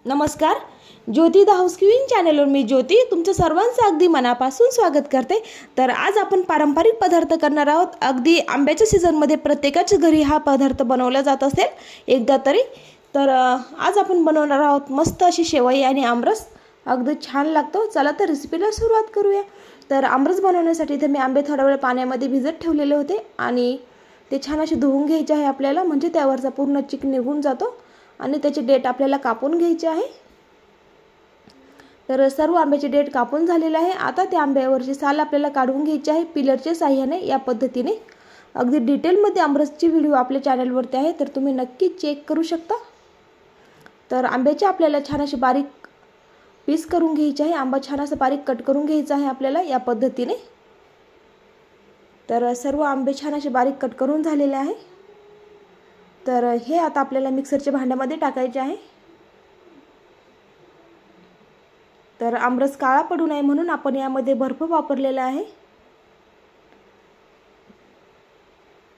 नमस्कार. ज्योती the housekeeping चॅनलवर मी ज्योती तुमचं सर्वांचं अगदी मनापासून स्वागत करते. तर आज आपण पारंपरिक पदार्थ करणार आहोत. अगदी आंब्याच्या सीझनमध्ये प्रत्येकाच्या घरी हा पदार्थ बनवला जात असेल एकदा तरी. तर आज आपण बनवणार आहोत मस्त अशी शेवई आणि आमरस. अगदी छान लागतो. चला तर रेसिपीला सुरुवात करूया. तर आमरस बनवण्यासाठी इथे मी आंबे थोडा वेळ पाण्यामध्ये भिजत ठेवलेले होते आणि ते छान असे धुवून घ्यायचे आहे आपल्याला, म्हणजे त्यावरचा पूर्ण चिक निघून जातो आणि त्याचे देठ आपल्याला कापून घ्यायचे आहे. तर सर्व आंब्याचे देठ कापून झालेले आहे. आता त्या आंब्यावरची साल आपल्याला काढून घ्यायची आहे पिलरच्या साहाय्याने. या पद्धतीने अगदी डिटेलमध्ये आमरसची व्हिडिओ आपल्या चॅनलवरती आहे, तर तुम्ही नक्की चेक करू शकता. तर आंब्याचे आपल्याला छान असे बारीक पीस करून घ्यायचे आहे. आंबा छान असं बारीक कट करून घ्यायचा आहे आपल्याला या पद्धतीने. तर सर्व आंबे छान असे बारीक कट करून झालेले आहे. तर हे आता आपल्याला मिक्सरच्या भांड्यामध्ये टाकायचे आहे. तर आमरस काळा पडू नये म्हणून आपण यामध्ये बर्फ वापरलेला आहे.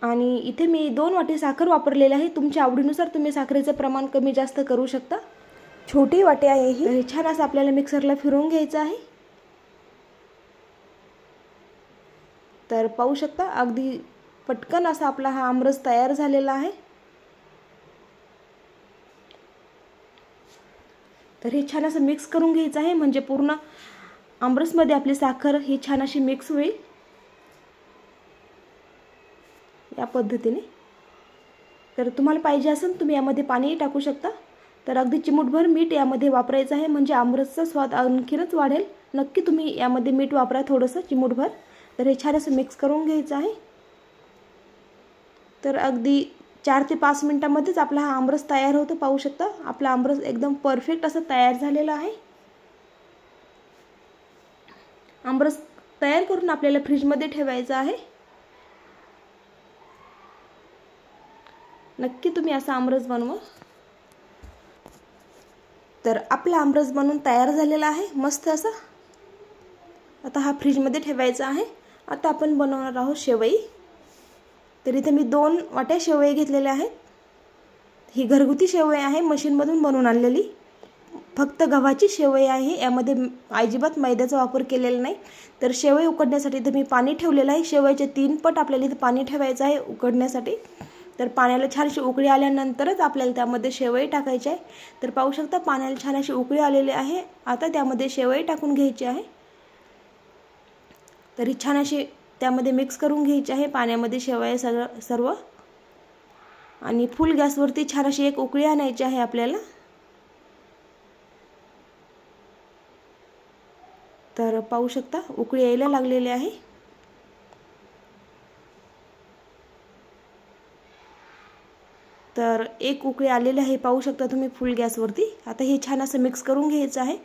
आणि इथे मी 2 वाटी साखर वापरलेली आहे. तुमच्या आवडीनुसार तुम्ही साखरेचं प्रमाण कमी जास्त करू शकता. छोटी वाटी आहे ही. तर छान असं आपल्याला मिक्सरला फिरवून घ्यायचं आहे. तर पाहू शकता अगदी पटकन असा आपला हा आमरस तयार झालेला आहे. तर हे छान असं मिक्स करून घ्यायचं आहे, म्हणजे पूर्ण आमरसमध्ये आपली साखर ही छान अशी मिक्स होईल या पद्धतीने. तर तुम्हाला पाहिजे असेल तुम्ही यामध्ये पाणीही टाकू शकता. तर अगदी चिमूटभर मीठ यामध्ये वापरायचं आहे, म्हणजे आमरसचा स्वाद आणखीनच वाढेल. नक्की तुम्ही यामध्ये मीठ वापरा थोडंसं चिमूटभर. तर हे छान असं मिक्स करून घ्यायचं आहे. तर अगदी 4 ते 5 मिनिटांमध्येच आपला हा आमरस तयार होतो. पाहू शकता आपला आमरस एकदम परफेक्ट असं तयार झालेला आहे. आमरस तयार करून आपल्याला फ्रीजमध्ये ठेवायचा आहे. नक्की तुम्ही असा आमरस बनवा. तर आपला आमरस बनवून तयार झालेला आहे मस्त असा. आता हा फ्रीजमध्ये ठेवायचा आहे. आता आपण बनवणार आहोत शेवई. तर इथे मी 2 वाट्या शेवई घेतलेल्या आहेत. ही घरगुती शेवई आहे, मशीनमधून बनवून आणलेली. फक्त गव्हाची शेवई आहे, यामध्ये अजिबात मैद्याचा वापर केलेला नाही. तर शेवई उकडण्यासाठी इथे मी पाणी ठेवलेलं आहे. शेवईचे 3 पट आपल्याला इथे पाणी ठेवायचं आहे उकडण्यासाठी. तर पाण्याला छान अशी उकळी आल्यानंतरच आपल्याला त्यामध्ये शेवई टाकायची आहे. तर पाहू शकता पाण्याला छान अशी उकळी आलेली आहे. आता त्यामध्ये शेवई टाकून घ्यायची आहे. तरी छान अशी त्यामध्ये मिक्स करून घ्यायची आहे पाण्यामध्ये शेवया सर्व. आणि फुल गॅसवरती छान अशी एक उकळी आणायची आहे आपल्याला. तर पाहू शकता उकळी यायला लागलेली आहे. तर एक उकळी आलेली आहे पाहू शकता तुम्ही फुल गॅसवरती. आता हे छान असं मिक्स करून घ्यायचं आहे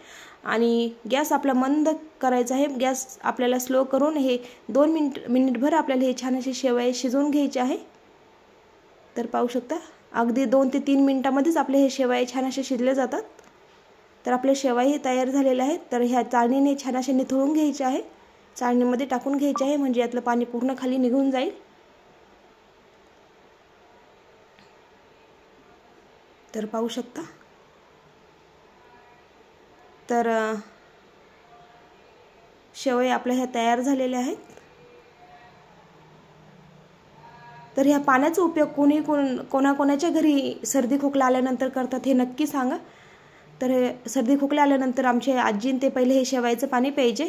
आणि गॅस आपला मंद करायचा आहे. गॅस आपल्याला स्लो करून हे 2 मिनिटभर आपल्याला हे छान अशी शेवया शिजवून घ्यायची आहे. तर पाहू शकता अगदी 2 ते 3 मिनिटांमध्येच आपले हे शेवया छान असे शिजले जातात. तर आपले शेवया तयार झालेले आहेत. तर ह्या चाळणीने छान असे निथळून घ्यायचे आहे. चाळणीमध्ये टाकून घ्यायचे आहे, म्हणजे यातलं पाणी पूर्ण खाली निघून जाईल. तर पाहू शकता. तर शेवया आपल्या ह्या तयार झालेल्या आहेत. तर ह्या पाण्याचा उपयोग कोणाकोणाच्या घरी सर्दी खोकला आल्यानंतर करतात हे नक्की सांगा. तर सर्दी खोकला आल्यानंतर आमचे आजीन ते पहिले हे शेवयाचं पाणी प्यायचे.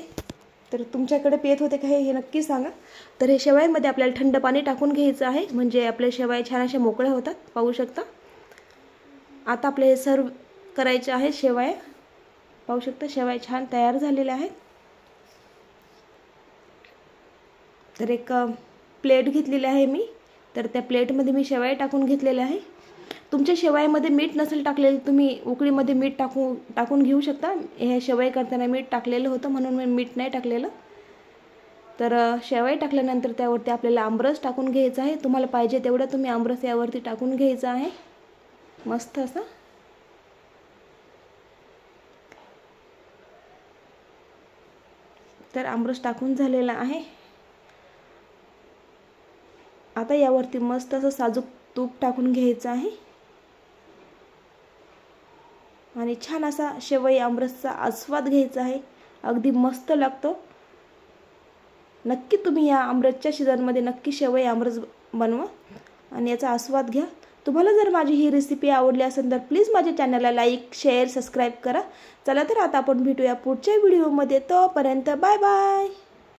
तर तुमच्याकडे पित होते का हे नक्की सांगा. तर हे शेवयामध्ये आपल्याला थंड पाणी टाकून घ्यायचं आहे, म्हणजे आपले शेवया छान असे मोकळे होतात. पाहू शकता आता आपले सर्व करायचे आहे शेवया. पाहू शकता शेवया छान तयार झालेल्या आहेत. तर एक प्लेट घेतलेली आहे मी. तर त्या प्लेटमध्ये मी शेवया टाकून घेतलेल्या आहे. तुमच्या शेवयामध्ये मीठ नसेल टाकलेलं तुम्ही उकळीमध्ये मीठ टाकून घेऊ शकता. हे शेवया करताना मीठ टाकलेलं होतं म्हणून मी मीठ नाही टाकलेलं. तर शेवया टाकल्यानंतर त्यावरती आपल्याला आमरस टाकून घ्यायचा आहे. तुम्हाला पाहिजे तेवढं तुम्ही आमरस यावरती टाकून घ्यायचं आहे मस्त असं. तर आमरस टाकून झालेला आहे. आता यावरती मस्त असं साजूक तूप टाकून घ्यायचं आहे. आणि आणि छान असा शेवई आमरसचा आस्वाद घ्यायचा आहे. अगदी मस्त लागतो. नक्की तुम्ही या आमरसच्या सीझनमध्ये नक्की शेवई आमरस बनवा आणि याचा आस्वाद घ्या. तुम्हाला जर माझी ही रेसिपी आवडली असेल तर प्लीज माझ्या चॅनलला लाईक, शेअर, सबस्क्राईब करा. चला तर आता आपण भेटूया पुढच्या व्हिडिओमध्ये. तोपर्यंत बाय बाय.